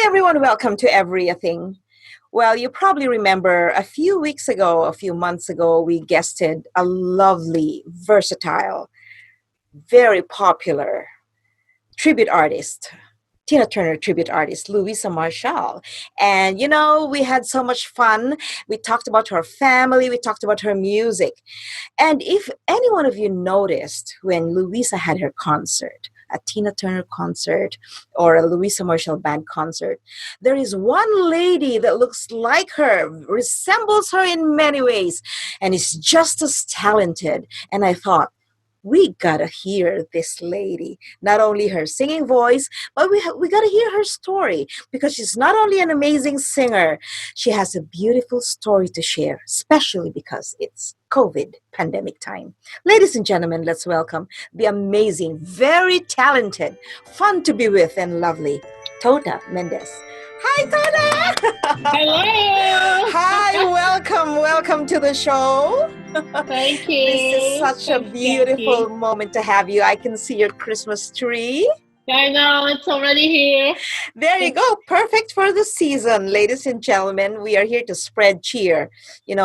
everyone, welcome to Everything. Well, you probably remember a few months ago, we guested a lovely, versatile, very popular tribute artist, Tina Turner tribute artist, Louisa Marshall. And we had so much fun. We talked about her family, we talked about her music. And if any one of you noticed when Louisa had her concert, a Tina Turner concert or a Louisa Marshall band concert, there is one lady that looks like her, resembles her in many ways, and is just as talented. And I thought, we gotta hear this lady. Not only her singing voice, but we gotta hear her story because she's not only an amazing singer, she has a beautiful story to share, especially because it's COVID pandemic time. Ladies and gentlemen, let's welcome the amazing, very talented, fun to be with, and lovely Tota Mendez. Hi, Tota! Hello. Hi, welcome to the show. Thank you. This is such a Thanks, beautiful Jackie. moment to have you. I can see your Christmas tree. I know it's already here. There you go. Perfect for the season, ladies and gentlemen. We are here to spread cheer. That's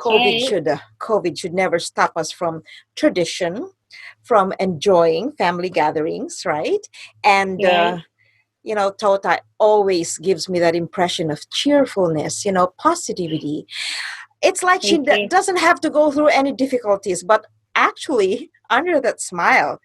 COVID right. should never stop us from tradition, from enjoying family gatherings, right? And Right. Tota always gives me that impression of cheerfulness, positivity. It's like she Thank you. doesn't have to go through any difficulties, but actually, under that smile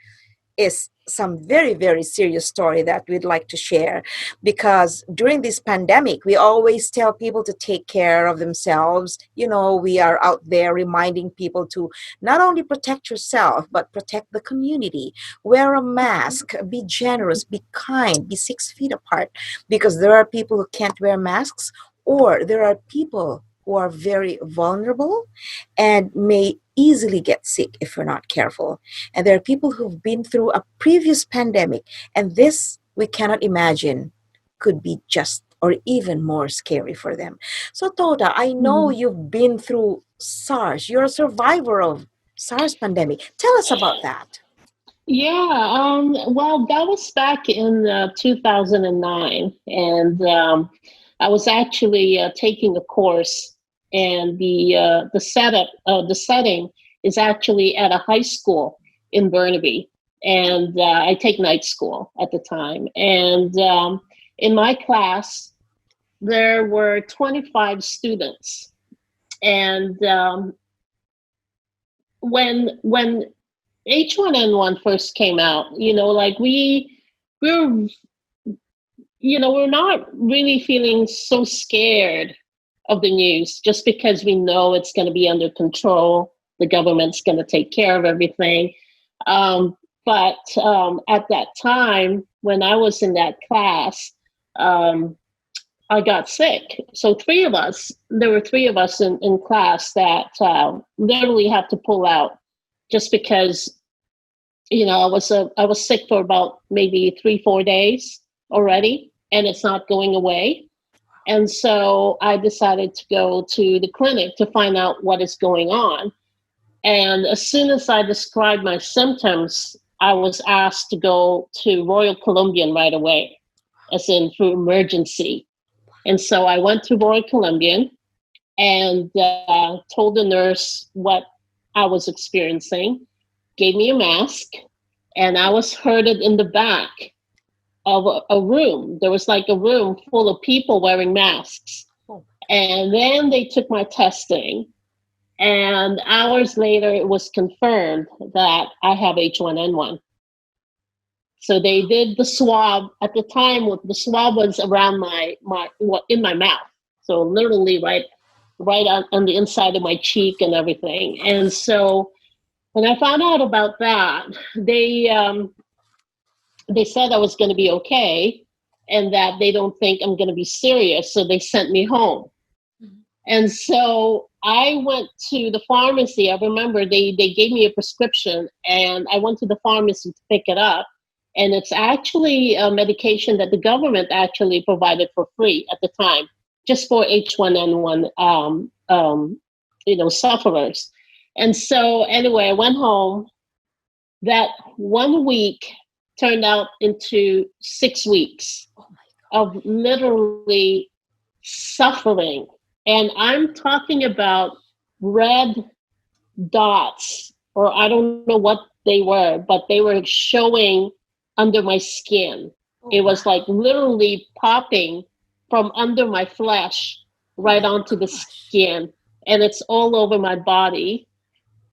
is some very, very serious story that we'd like to share. Because during this pandemic, we always tell people to take care of themselves. We are out there reminding people to not only protect yourself, but protect the community. Wear a mask, be generous, be kind, be 6 feet apart, because there are people who can't wear masks, or there are people who are very vulnerable and may easily get sick if we're not careful. And there are people who've been through a previous pandemic, and this we cannot imagine could be just or even more scary for them. So, Tota, I know Mhm. you've been through SARS. You're a survivor of SARS pandemic. Tell us about that. Yeah. Well, that was back in 2009, and I was actually taking a course, and the setting is actually at a high school in Burnaby, and I take night school at the time, and in my class there were 25 students, and when H1N1 first came out, like we're we're not really feeling so scared of the news just because we know it's going to be under control. The government's going to take care of everything. But at that time, when I was in that class, um, I got sick. So there were three of us in class that literally had to pull out just because, I was sick for about maybe 3-4 days already, and it's not going away. And so I decided to go to the clinic to find out what is going on. And as soon as I described my symptoms, I was asked to go to Royal Columbian right away, as in for emergency. And so I went to Royal Columbian and told the nurse what I was experiencing, gave me a mask, and I was herded in the back of a room. There was like a room full of people wearing masks. Oh, And then they took my testing. And hours later, it was confirmed that I have H1N1. So they did the swab. At the time, the swab was around in my mouth. So literally right on the inside of my cheek and everything. And so when I found out about that, they said I was going to be okay and that they don't think I'm going to be serious. So they sent me home. And so I went to the pharmacy. I remember they gave me a prescription and I went to the pharmacy to pick it up. And it's actually a medication that the government actually provided for free at the time, just for H1N1, sufferers. And so anyway, I went home. That 1 week turned out into 6 weeks. oh my of literally suffering. And I'm talking about red dots, or I don't know what they were, but they were showing under my skin. It was like literally popping from under my flesh right onto the skin, and it's all over my body.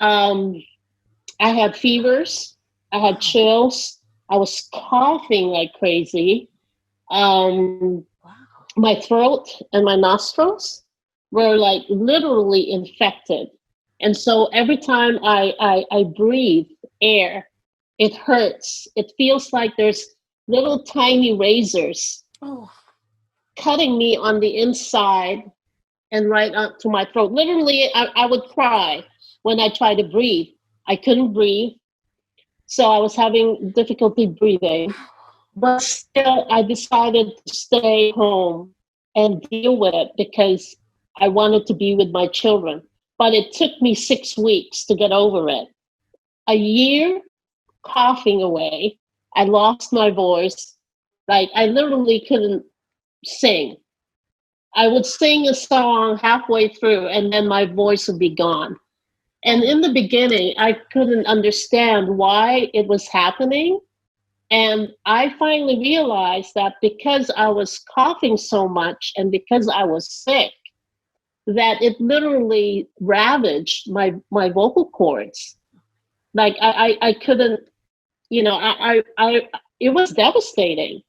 I had fevers, I had chills, I was coughing like crazy. My throat and my nostrils were like literally infected. And so every time I breathe air, it hurts. It feels like there's little tiny razors cutting me on the inside and right up to my throat. Literally, I would cry when I tried to breathe. I couldn't breathe. So I was having difficulty breathing. But still, I decided to stay home and deal with it because I wanted to be with my children. But it took me 6 weeks to get over it. A year coughing away, I lost my voice. Like, I literally couldn't sing. I would sing a song halfway through and then my voice would be gone. And in the beginning, I couldn't understand why it was happening. And I finally realized that because I was coughing so much and because I was sick, that it literally ravaged my vocal cords. Like I couldn't, I it was devastating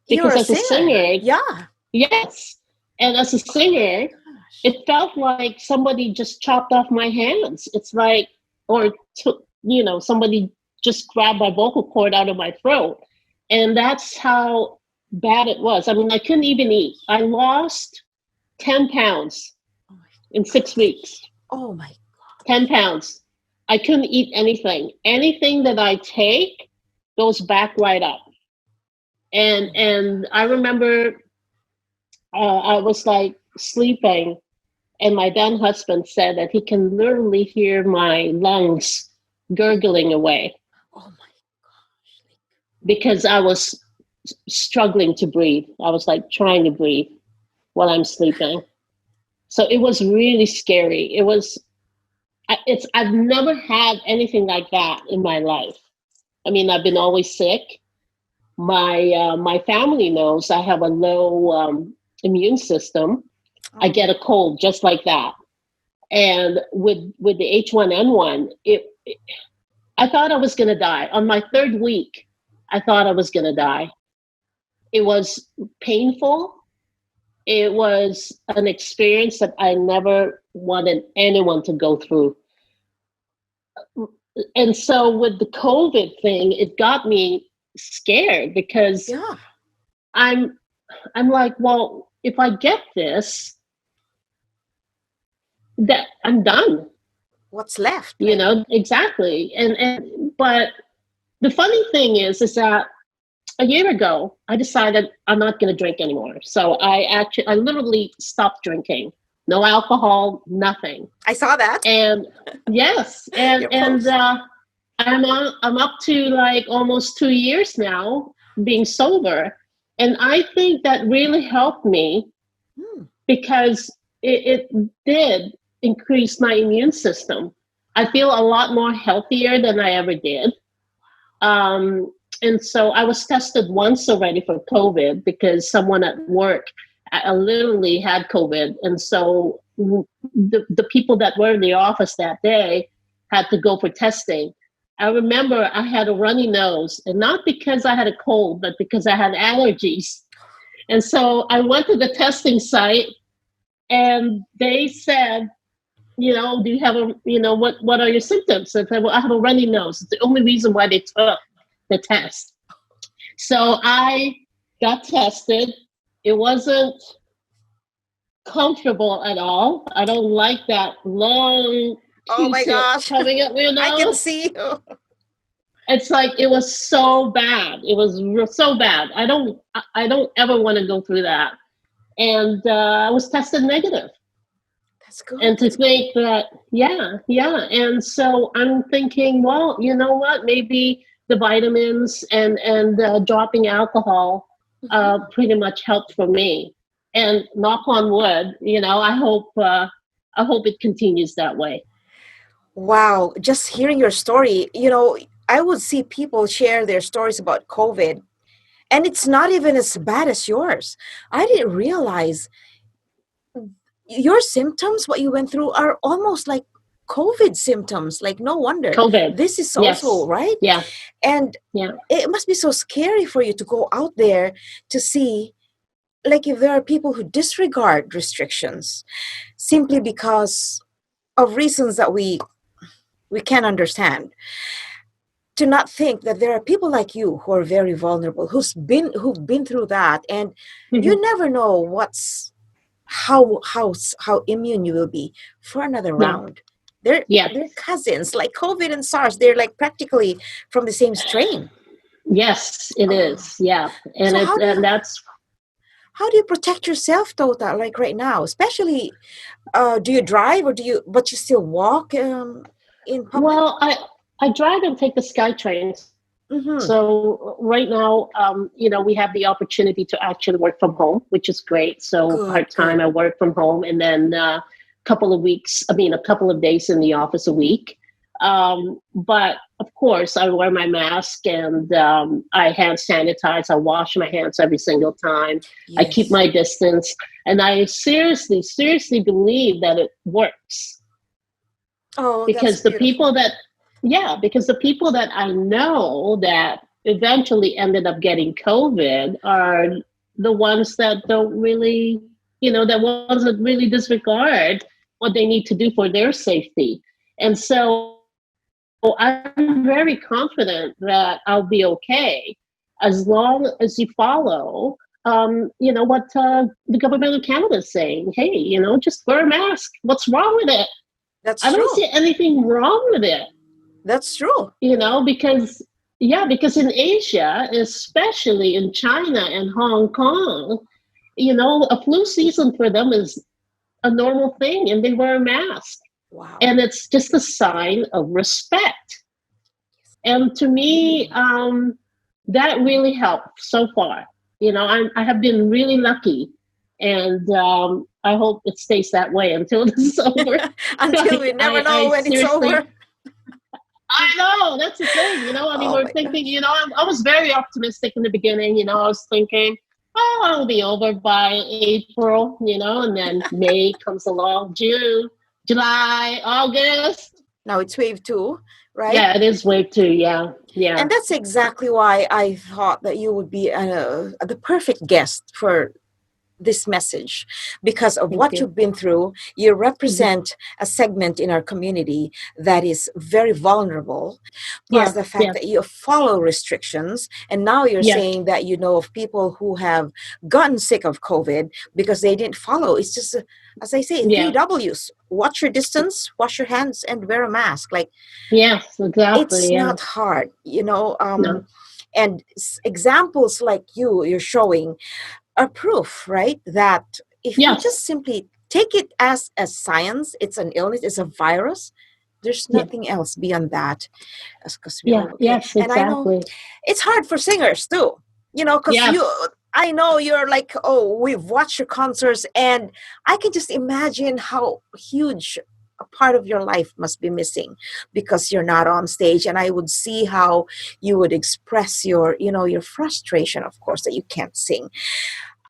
because You're a as a singer. singer, Yeah. yes, and as a singer, it felt like somebody just chopped off my hands. It's like, or took, somebody just grabbed my vocal cord out of my throat. And that's how bad it was. I mean, I couldn't even eat. I lost 10 pounds in 6 weeks. Oh my God. 10 pounds. I couldn't eat anything. Anything that I take goes back right up. And I remember I was like sleeping, and my then husband said that he can literally hear my lungs gurgling away. Oh my gosh. Because I was struggling to breathe. I was like trying to breathe while I'm sleeping. So it was really scary. I've never had anything like that in my life. I mean, I've been always sick. My family knows I have a low immune system. I get a cold just like that. And with the H1N1, I thought I was going to die. On my 3rd week, I thought I was going to die. It was painful. It was an experience that I never wanted anyone to go through. And so with the COVID thing, it got me scared because I'm like, well, if I get this, that I'm done. What's left? Exactly. But the funny thing is that a year ago, I decided I'm not going to drink anymore. So I literally stopped drinking. No alcohol, nothing. I saw that. And yes, and I'm up to like almost 2 years now being sober, and I think that really helped me because it did increase my immune system. I feel a lot more healthier than I ever did. And so I was tested once already for COVID because someone at work literally had COVID. And so the people that were in the office that day had to go for testing. I remember I had a runny nose, and not because I had a cold, but because I had allergies. And so I went to the testing site, and they said, do you have what are your symptoms? I said, well, I have a runny nose. It's the only reason why they took the test. So I got tested. It wasn't comfortable at all. I don't like that long Q-tip coming up your nose. I can see you. It's like it was so bad. It was so bad. I don't ever want to go through that. And I was tested negative. That's good. And to think that, yeah. And so I'm thinking, well, you know what? Maybe the vitamins and dropping alcohol pretty much helped for me. And knock on wood, I hope it continues that way. Wow, just hearing your story, I would see people share their stories about COVID, and it's not even as bad as yours. I didn't realize your symptoms, what you went through, are almost like COVID symptoms. Like, no wonder. COVID. This is also, Yes. right? Yeah. And Yeah. it must be so scary for you to go out there to see, like, if there are people who disregard restrictions simply because of reasons that we can't understand, to not think that there are people like you who are very vulnerable, who've been through that, and you Mhm. never know how immune you will be for another Yeah. round. They're Yes. cousins, like COVID and SARS. They're like practically from the same strain. Yes, it Oh. is. Yeah. So And that's how do you protect yourself, Tota, like right now? Especially, do you drive, or but you still walk in public? well, I drive and take the SkyTrain. Mm-hmm. So right now, we have the opportunity to actually work from home, which is great. So Good, part time, good. I work from home, and then a couple of days in the office a week. But of course, I wear my mask and I hand sanitize. I wash my hands every single time. I keep Yes. my distance, and I seriously, seriously believe that it works Oh, that's because the people beautiful. that because the people that I know that eventually ended up getting COVID are the ones that don't really, the ones that really disregard what they need to do for their safety. And so I'm very confident that I'll be okay as long as you follow what the government of Canada is saying. Hey, just wear a mask. What's wrong with it? I That's don't see true. anything wrong with it, That's true. because because in Asia, especially in China and Hong Kong, a flu season for them is a normal thing and they wear a mask. Wow. And it's just a sign of respect. And to me, that really helped so far. I have been really lucky, and I hope it stays that way until this is over. Until we never I know when it's seriously, over. I know that's the thing. I mean, Oh we're my thinking. gosh. I was very optimistic in the beginning. I was thinking, oh, I'll be over by April. And then May comes along, June, July, August. Now it's wave two, right? Yeah, it is wave two. Yeah, yeah. And that's exactly why I thought that you would be the perfect guest for this message, because of Thank what you. you've been through. You Hmm. represent a segment in our community that is very vulnerable, plus Yeah, the fact yeah, that you follow restrictions, and now you're yeah, saying that you know of people who have gotten sick of COVID because they didn't follow. It's just as I say, three yeah. W's: watch your distance, wash your hands, and wear a mask. Like, Yes, it's exactly. Yeah. not hard, No. and examples like you're showing are proof, right? That if you Yes. just simply take it as a science, it's an illness, it's a virus, there's Yeah. nothing else beyond that, because we Yeah. all okay. Yes. And I know Exactly. it's hard for singers too, because Yes. I know you're like, oh, we've watched your concerts, and I can just imagine how huge a part of your life must be missing because you're not on stage. And I would see how you would express your frustration, of course, that you can't sing.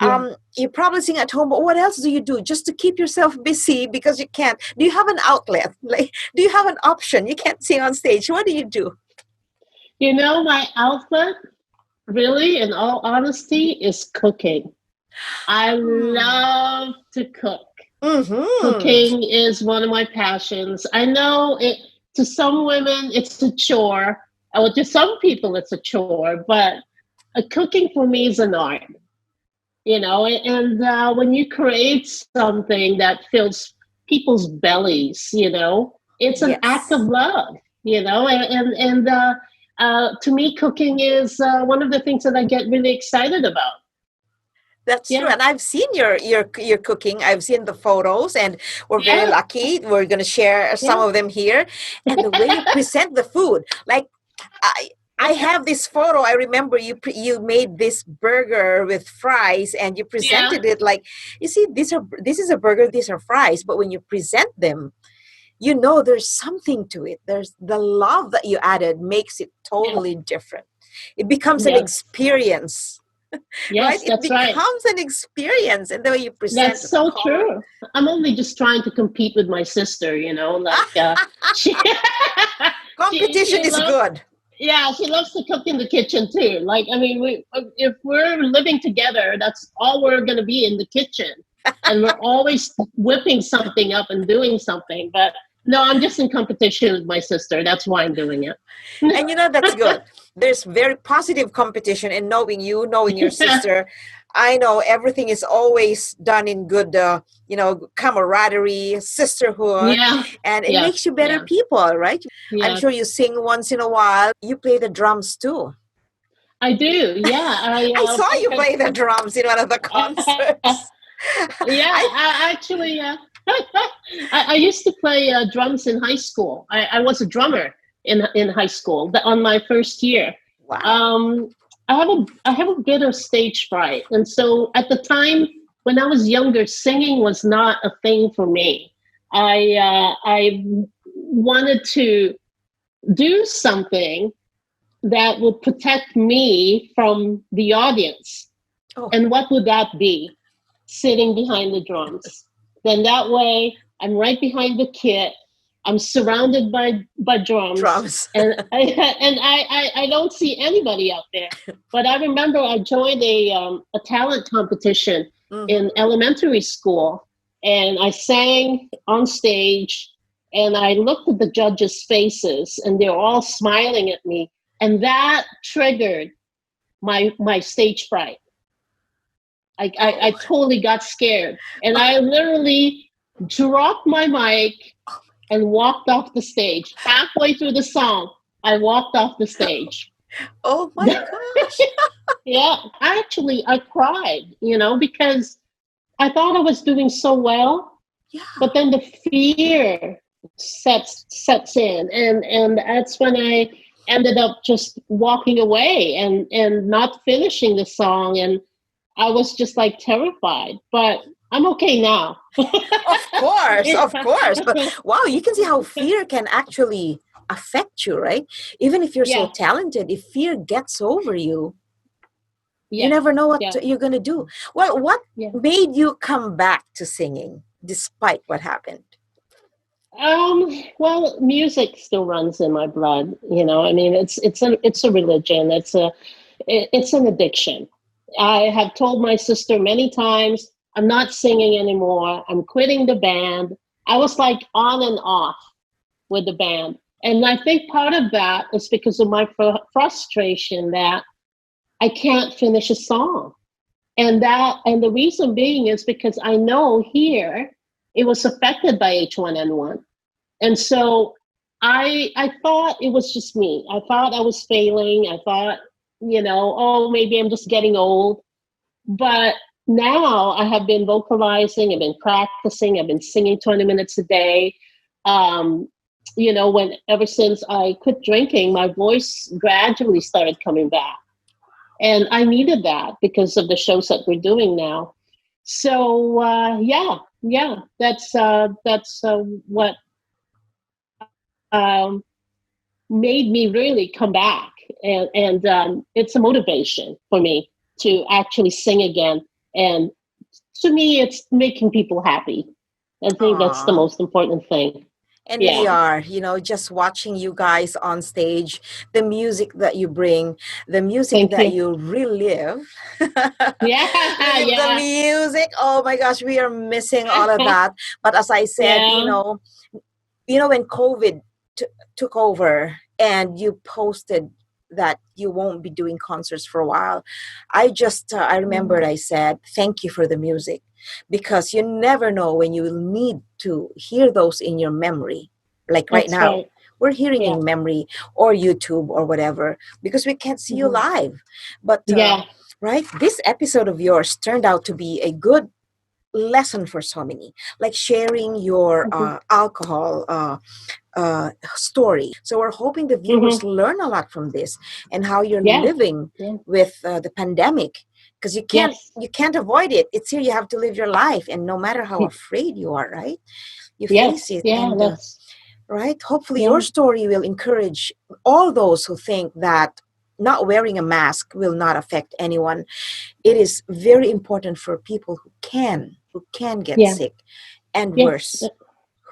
Yeah. You probably sing at home, but what else do you do just to keep yourself busy because you can't? Do you have an outlet? Like, do you have an option? You can't sing on stage. What do you do? My outfit, really, in all honesty, is cooking. I Hmm. love to cook. Mm-hmm. Cooking is one of my passions. I know it to some women it's a chore, or to some people it's a chore, but cooking for me is an art. And when you create something that fills people's bellies, it's an act of Yes. love. To me, cooking is one of the things that I get really excited about. That's true. Yeah, And I've seen your cooking. I've seen the photos, and we're very yeah, lucky. We're gonna share some yeah, of them here. And the way you present the food, like, I have this photo. I remember you made this burger with fries, and you Yeah, presented it like, you see, this is a burger, these are fries. But when you present them, you know there's something to it. There's the love that you added makes it yeah, totally different. It becomes an yes, experience, right? yes, It that's right. becomes an experience, and the way you present That's the so color. true. I'm only just trying to compete with my sister, like she Competition she is loves good. yeah, she loves to cook in the kitchen too. Like, I mean, if we're living together, that's all we're going to be in the kitchen. And we're always whipping something up and doing something. But no, I'm just in competition with my sister. That's why I'm doing it. And that's good. There's very positive competition, and knowing you, knowing your Yeah, sister, I know everything is always done in good, camaraderie, sisterhood, yeah, and it yes, makes you better yeah, people, right? I'm yeah. sure you sing once in a while. You play the drums too. I do. Yeah, I saw you play the drums in one of the I concerts. yeah, I I actually, I used to play drums in high school. I was a drummer in high school on my first year. Wow. Um, I have a bit of stage fright, and so at the time when I was younger, singing was not a thing for me. I wanted to do something that would protect me from the audience. Oh, And what would that be? Sitting behind the drums. Then that way, I'm right behind the kit. I'm surrounded by drums, drums. and I don't see anybody out there. But I remember I joined a talent competition Hmm. in elementary school, and I sang on stage, and I looked at the judges' faces, and they're all smiling at me, and that triggered my stage fright. I Oh, totally got scared. And I literally dropped my mic and walked off the stage. Halfway through the song, I walked off the stage. oh my gosh. Yeah, I cried, because I thought I was doing so well, Yeah. but then the fear sets in, and that's when I ended up just walking away and not finishing the song, and I was just like terrified, but I'm okay now. Of course, of Yeah. course. But wow, you can see how fear can actually affect you, right? Even if you're so Yeah, talented, if fear gets over you, you yeah, never know what yeah, you're going to do. Well, what yeah. made you come back to singing despite what happened? Well, music still runs in my blood. I mean, it's a religion. It's an addiction. I have told my sister many times, I'm not singing anymore. I'm quitting the band. I was like on and off with the band. And I think part of that is because of my frustration that I can't finish a song. And the reason being is because I know here it was affected by H1N1. And so I thought it was just me. I thought I was failing. I thought, oh, maybe I'm just getting old. But now I have been vocalizing, I've been practicing, I've been singing 20 minutes a day. Um, when ever since I quit drinking, my voice gradually started coming back. And I needed that because of the shows that we're doing now. So yeah, that's what um, made me really come back, and it's a motivation for me to actually sing again. And to me, it's making people happy. I think that's the Aw. most important thing. And we Yeah. are, just watching you guys on stage, the music that you bring, the music Thank that you. you relive. Yeah. Relive the Yeah. music. Oh my gosh, we are missing all of that. But as I said, Yeah. when COVID took over and you posted that you won't be doing concerts for a while, I remembered I said thank you for the music, because you never know when you will need to hear those in your memory. Like right That's now, right. we're hearing Yeah. in memory or YouTube or whatever, because we can't see you Mhm. live. But Yeah. right, this episode of yours turned out to be a good lesson for so many, like sharing your Mhm. alcohol story. So we're hoping the viewers Mhm. learn a lot from this and how you're Yeah. living Yeah. with the pandemic, because Yes. you can't avoid it. It's here. You have to live your life, and no matter how afraid you are, right? You face Yes. it, Yeah. and That's right. Hopefully, your yeah. story will encourage all those who think that not wearing a mask will not affect anyone. It is very important for people who can get Yeah. sick, and Yes. worse,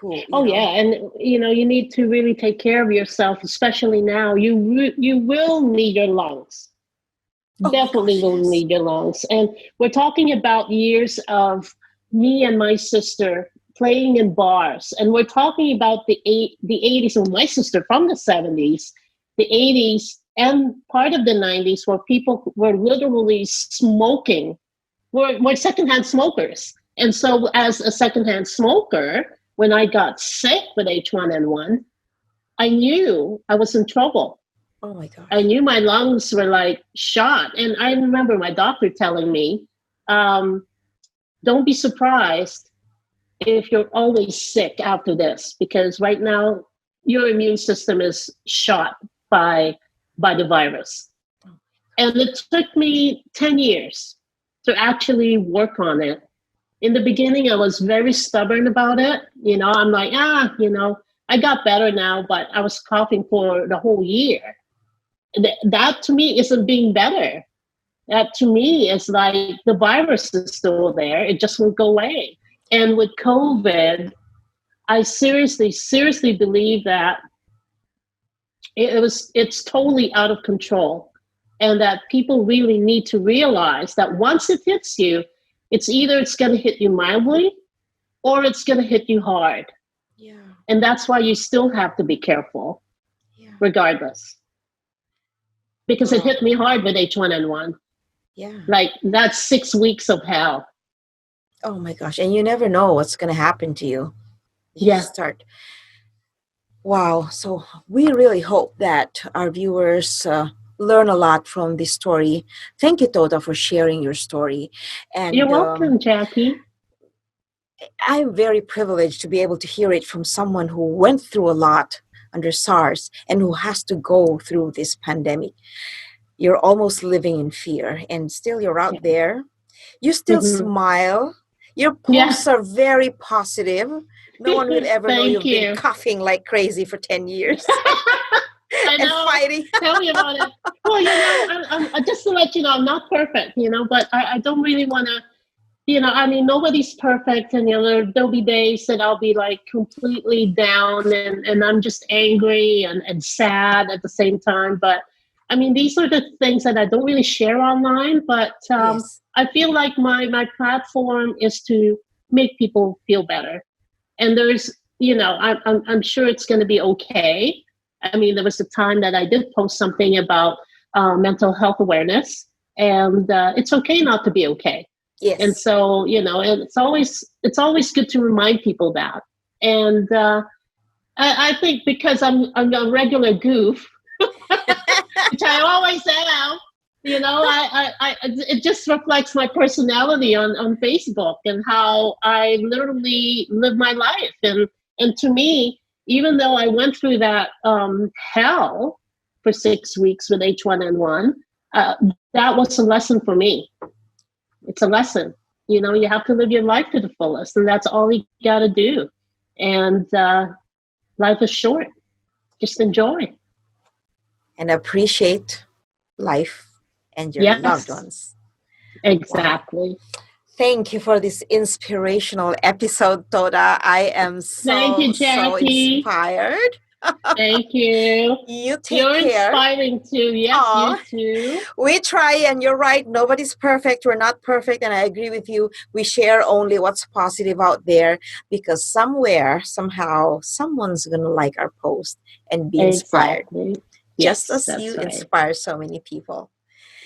who Oh yeah, and you need to really take care of yourself, especially now. You will need your lungs. oh my Definitely gosh, will yes. need your lungs. And we're talking about years of me and my sister playing in bars, and we're talking about the 80s. Well, my sister from the 70s, the 80s, and part of the 90s, where people were literally smoking. We're secondhand smokers. And so, as a secondhand smoker, when I got sick with H1N1, I knew I was in trouble. Oh my I gosh. knew my lungs were like shot. And I remember my doctor telling me, um, don't be surprised if you're always sick after this, because right now your immune system is shot by the virus. And it took me 10 years to actually work on it. In the beginning, I was very stubborn about it. I'm like, I got better now, but I was coughing for the whole year. That to me isn't being better. That to me is like the virus is still there. It just won't go away. And with COVID, I seriously believe that it's totally out of control, and that people really need to realize that once it hits you, it's going to hit you mildly or it's going to hit you hard. Yeah. And that's why you still have to be careful Yeah. regardless, because it Wow. hit me hard with H1N1. Yeah. Like, that's 6 weeks of hell. Oh my gosh. And you never know what's going to happen to you. You Yeah. just start. Wow. So we really hope that our viewers learn a lot from this story. Thank you, Tota, for sharing your story. You're And welcome, Jackie. I'm very privileged to be able to hear it from someone who went through a lot under SARS and who has to go through this pandemic. You're almost living in fear, and still you're Yeah. out there. You still Mm-hmm. smile. Your Yeah. posts are very positive. No one will ever know Thank you've been you. coughing like crazy for 10 years I and know. fighting. Tell me about it. Well, just to let you know, I'm not perfect, but I don't really want to, I mean, nobody's perfect. And, there'll be days that I'll be like completely down, and I'm just angry and sad at the same time. But I mean, these are the things that I don't really share online. But Yes. I feel like my platform is to make people feel better. And I'm sure it's going to be okay. I mean, there was a time that I did post something about mental health awareness, and it's okay not to be okay. And Yes. so, and it's always good to remind people that. And I think because I'm a regular goof, which I always am. It just reflects my personality on Facebook and how I literally live my life. And to me, even though I went through that hell for 6 weeks with H1N1, that was a lesson for me. It's a lesson. You have to live your life to the fullest, and that's all you got to do. And life is short. Just enjoy. And appreciate life and your loved Yes, ones. Wow. exactly. Thank you for this inspirational episode, Toda. I am Thank so, you, so Jackie. inspired. Thank you. You take You're care. inspiring too. Yes, you Aw, too. we try, and you're right. Nobody's perfect. We're not perfect. And I agree with you. We share only what's positive out there, because somewhere, somehow, someone's going to like our post and be inspired, Exactly. just Yes, as you that's right. inspire so many people.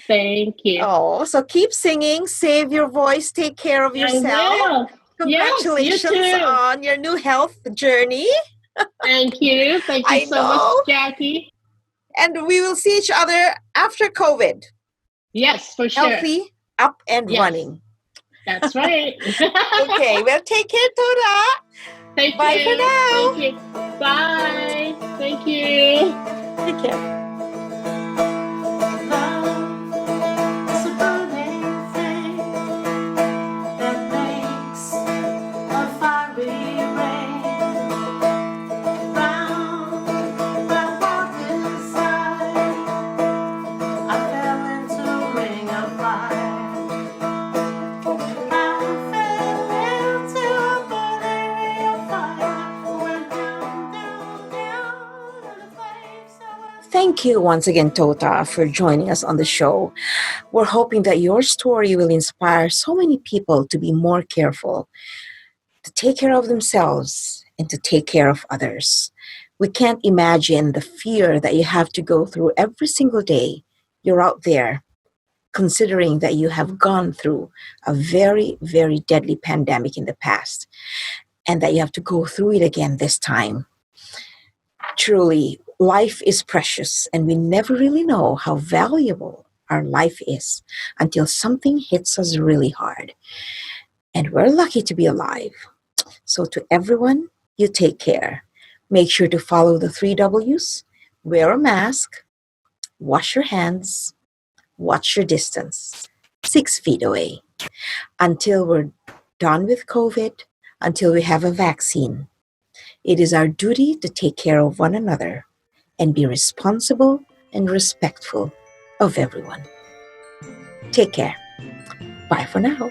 Thank you. Oh, so keep singing, save your voice, take care of I yourself. will. Yes, you Congratulations too. on your new health journey. Thank you. Thank you I so much, know. Jackie. And we will see each other after COVID. Yes, for sure. Healthy, up and Yes, running. That's right. Okay, well, take care, Tota. Take Bye for care. now. Thank you. Bye. Thank you. Take care. Thank you once again, Tota, for joining us on the show. We're hoping that your story will inspire so many people to be more careful, to take care of themselves, and to take care of others. We can't imagine the fear that you have to go through every single day you're out there, considering that you have gone through a very, very deadly pandemic in the past and that you have to go through it again this time. Truly, life is precious, and we never really know how valuable our life is until something hits us really hard. And we're lucky to be alive. So, to everyone, you take care. Make sure to follow the three W's: wear a mask, wash your hands, watch your distance, 6 feet away. Until we're done with COVID, until we have a vaccine, it is our duty to take care of one another and be responsible and respectful of everyone. Take care. Bye for now.